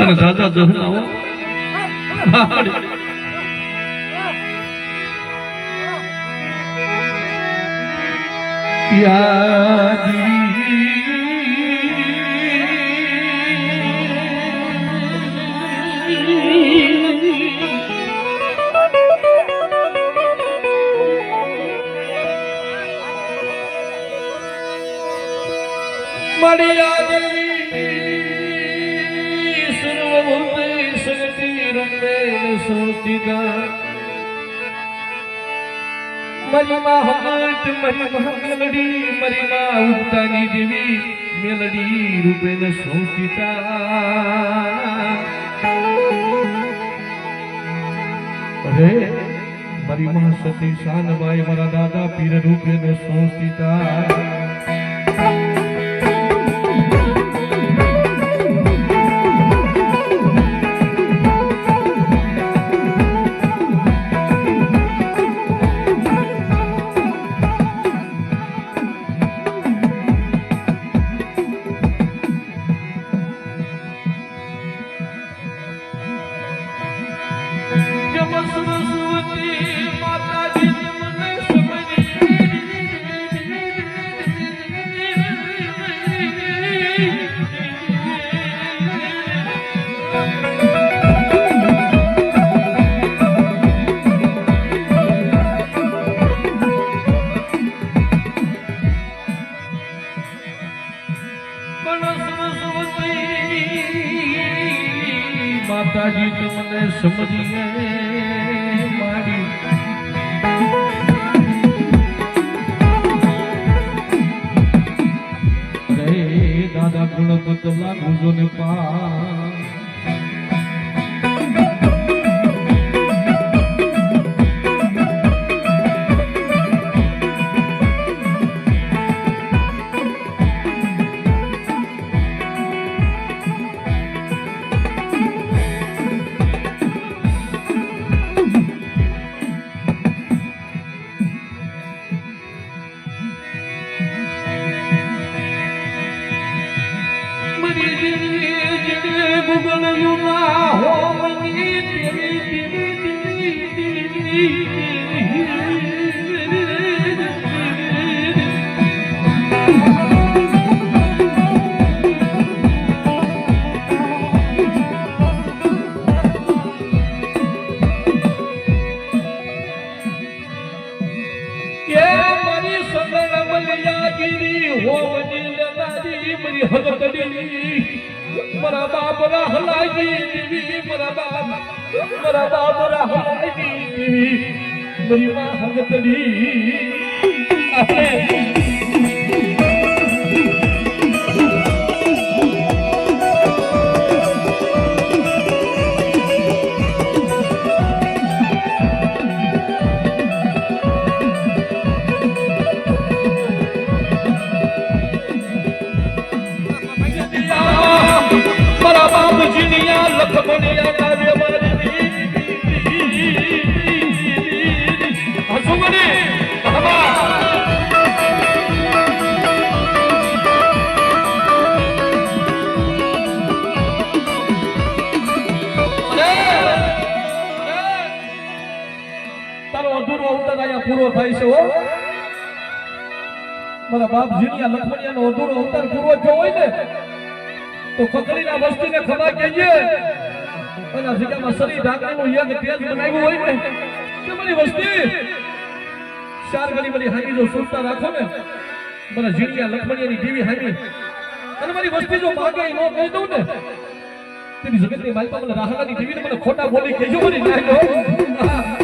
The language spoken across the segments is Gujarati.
તને દાદા જહનાવો યાદી મરી માં હમત મરી મેલડી મરી માં ઉગતાની દેવી મેલડી રૂપે ન સોચતા અરે મરી માં સતી શાનબાઈ મારા દાદા પીર રૂપે ન સોચતા માતાજી તમને સમજીએ મારી રે દાદા ગુણપત લાગુ જો ને પા मरा बाप रहलागी देवी मरा बाप रहलागी देवी मेरी मां हगतड़ी लखमनिया नावे मारी हसुमनी हवा तारो अधूरो अवतार आया पूरो थाय छे हो मारा बाप जीनिया लखमनिया नो अधूरो अवतार पूरो जो होय ने तो खकड़ीना वस्तीने खबा कहिए અને જગ્યામાં સરી ઢાકણીનું યજ્ઞ તેજ બનાવ્યું હોય ને કે મારી વસ્તી ચાર ગલી બધી હામી જો સુરતા રાખો ને મને જીણિયા લખમણિયાની દેવી હામી અને મારી વસ્તી જો માગે નો કહી દઉં ને તેની જગતની માલપા મને રાહલાની દેવીને મને ખોટા બોલી કહેજો મને નાખો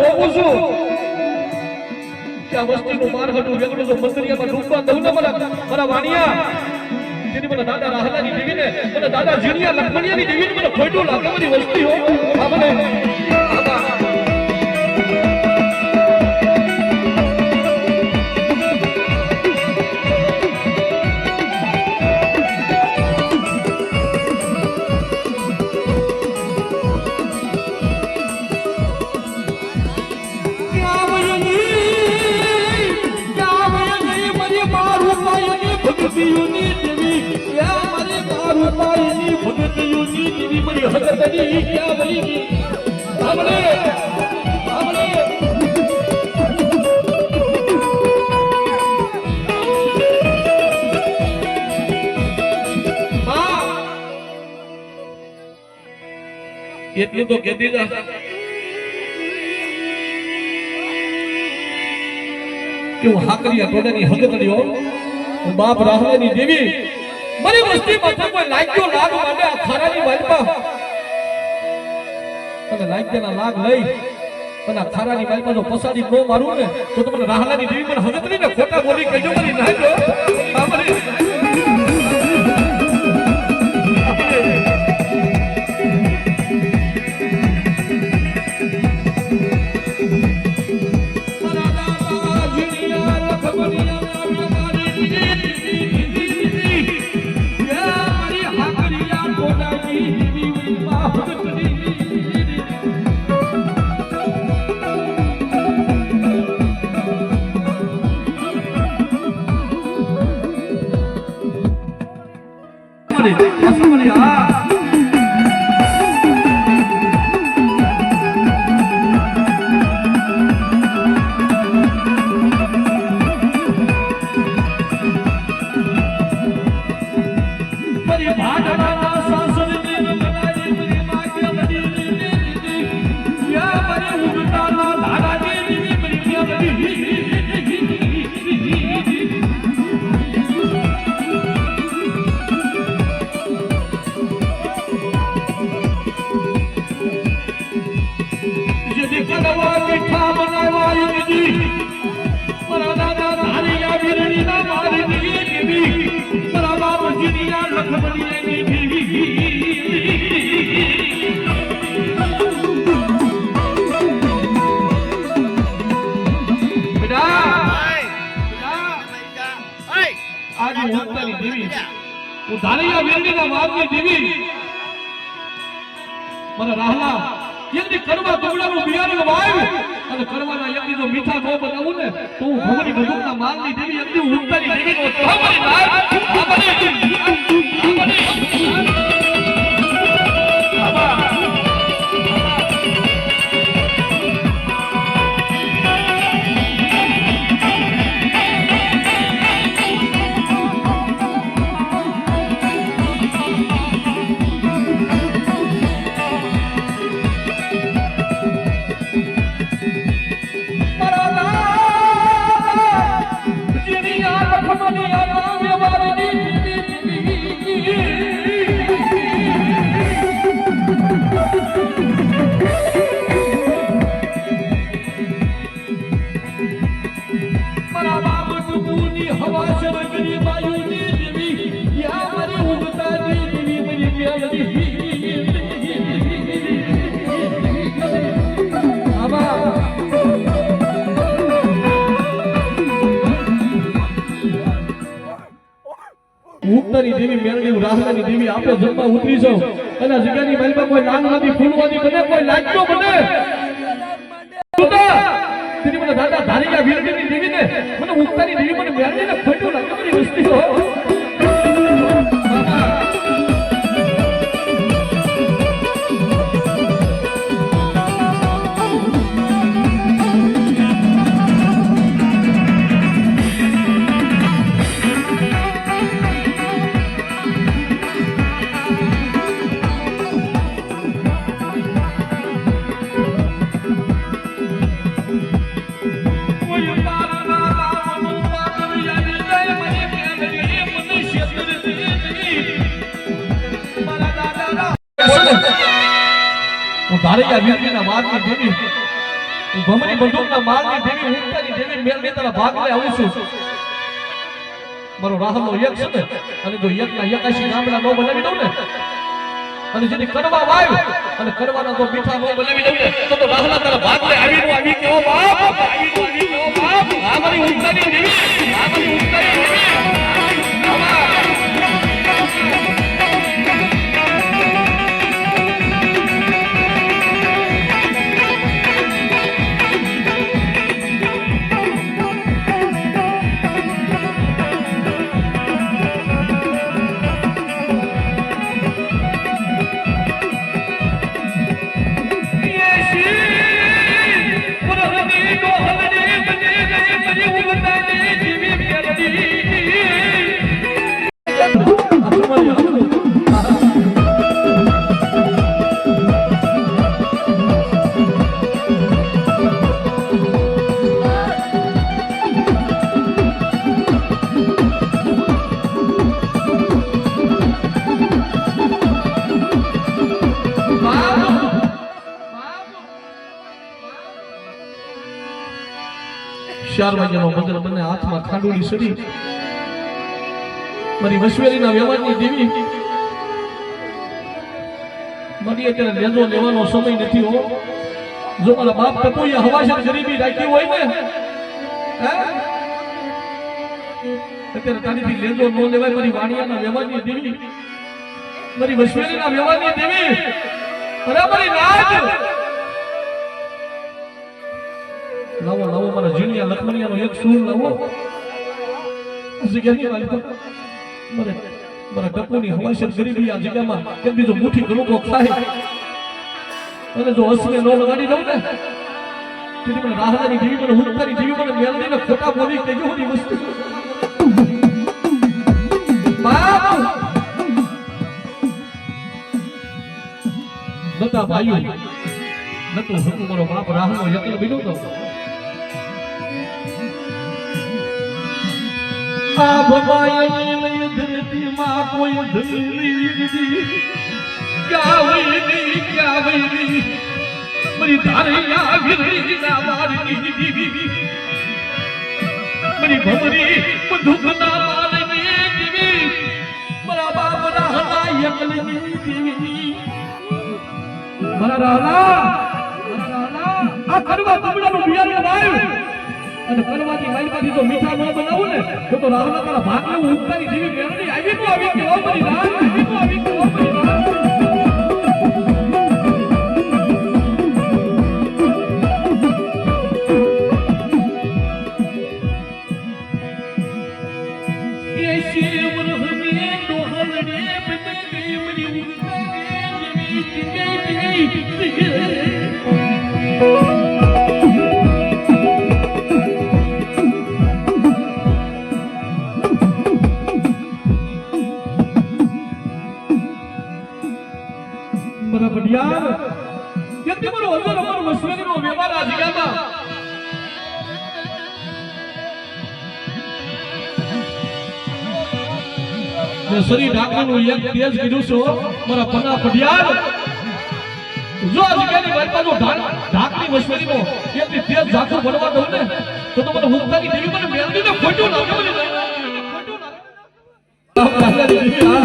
હોવું છું કે આ વસ્તીનું મારહટું વેગળું જો મંદિરિયામાં ડૂબવા દઉં ને મારા વાણિયા જેની મને દાદા રાહલાની દેવીને મને દાદા જીણિયા લખમણિયાની દેવીને મને ખોટું લાગે બધી વસ્તી હો આ મને એટલું તો કહેતી જા કે હું હાકરિયા ટોડાની હગતડીઓ હું બાપ રાહલાની દેવી મારી વસ્તી માથે કોઈ લાગ્યો લાગ માટે આ ખારાની વાલપા અને લાગ્યાના લાગ લઈ અને આ ખારાની વાલપા જો પસાડી નો મારું ને તો તમને રાહલાની દેવી પણ હગતડીને ખોટા બોલી કહેજો મારી નાજો આ મારી મને રાહલા યજ્ઞ કરવા દોડાનું બિયારણ વાવ અને કરવાના યજ્ઞ જો મીઠા નો બનાવું ને તો હું ભગવાનની ભગવતના માલની દેવી યજ્ઞ ઉત્તરી દેવી નો તમારી ઉત્તરી દેવી મેરડી રાહલાની દેવી આપણે જન્મ ઉતરી છો અને જગ્યાની માલમાં કોઈ લાંગવાદી ફૂલવાદી બને કોઈ લાગ્યો બને તેની મને દાદા ધારિયા વીરડીની દેવીને મને ઉત્તરી દેવી મને મેરડીને ખોટું લાગે મારી વસ્તી હો ધારિયા વીરડીના વાદની દેવી ભમરી બંદૂકના માલની દેવી ઉગતાની દેવી મેલની તારા ભાગલે આવું છું મારો રાહમનો એક છે ને અને જો એકના 81 ગામડા નો બનાવી દઉં ને અને જેની કડવા વાય અને કડવાના તો મીઠા નો બનાવી દઉં ને તો રાહલા તારા ભાગલે આવી કેવો બાપ આ મારી ઉગતાની દેવી આ મારી ઉગતાની દેવી ચાર વાગ્યાનો મંત્ર બંને હાથમાં ખાંડુલી સરી મારી વસવેલીના વ્યવહારની દેવી મારી અત્યારે લેજો લેવાનો સમય નથી હો જો મારા બાપ ટપોઈએ હવાશર ગરીબી રાખી હોય ને અત્યારે તારીથી લેજો ન લેવાય મારી વાણિયાના વ્યવહારની દેવી મારી વસવેલીના વ્યવહારની દેવી અરે મારી નાગ લાવો લાવો મારા જીણિયા લખમણિયાનો એક સૂર લાવો જગ્યાની વાલી તો મારા ટપુની હવાશર ગરીબી આ જગ્યામાં એક બીજો મુઠ્ઠી ગળુકો ખાય અને જો હસને નો લગાડી દઉં ને તેથી મને રાહલાની દેવી મને હુંકારી દેવી મને મેલડીને ખોટા બોલી કેજો હોની વસ્તુ બાપ નતા ભાઈઓ નતો હું મારો બાપ રાહલો એકલો બીજો તો આ ભવાઈ ધરતી માં કોઈ ધરતી क्या वही मरी धारिया विरही ना मारनी मरी भमरी बंदूक ना मारनी देवी मरा बाप रहला यकलनी देवी मरा रहला आ करवा तबड़ा नो बियार बनायो અને કરવાની માલમાંથી તો મીઠા ન બનાવું ને તો રાહલા તારા ભાગને ઉગતાની દેવી મેળડી આવી કે મરી રાત આવી કે મરી રાત સરી ડાકનું એક તેજ કીધું છો મારા પના પડિયાર જો આ જગ્યાની બાજુ જો ઢાકની વસવેલીનો એકની તેજ ઝાખું બનવા દઉં ને તો મને હુંકાની દેવી મને મેલડીને ખોટું લાગે મને ખોટું લાગે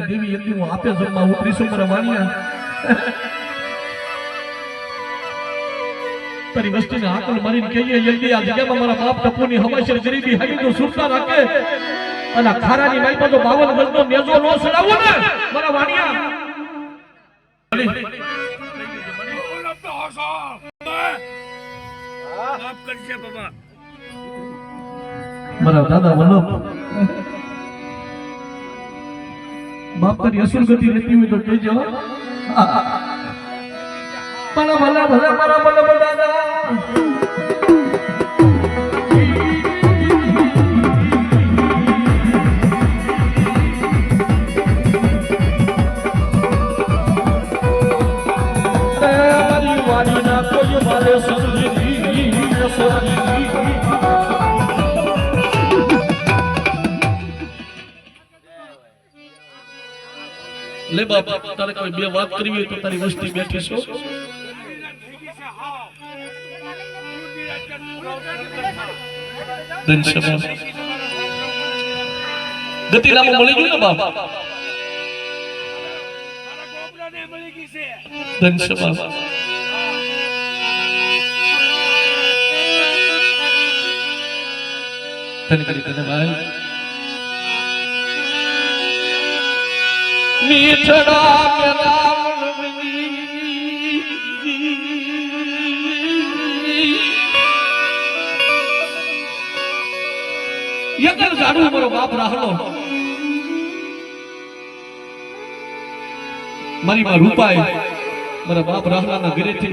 દેવી એકલી હું આપે જમવા ઉતરીશું મારા વાણિયા તારી વસ્તીને આકલ મારીને કહીએ જલ્દી આ જગ્યામાં મારા બાપ ટપુની હમાશર ગરીબી હાવી તો સુરતા રાખે અને ખારાની માઈમાં તો 52 ગજનો નેજો નો સડાવો ને મારા વાણિયા મારા દાદા વલ્લભ બાપ તારી અસલ ગતિ રહેતી હોય તો કહેજો ભલા ભલા ભલા મારા વલ્લભ દાદા લે બાપ તારે કોઈ બે વાત કરવી હોય તો તારી વસ્તી બેઠી છો ગતિનામું મળી ગયું ને બાપ ધનસભા તને કરી તને ભાઈ મીઠડા કે રાવણની યકલ જાડું મારો બાપ રાહલો મારી માં રૂપાય મારા બાપ રાહલાના ઘરેથી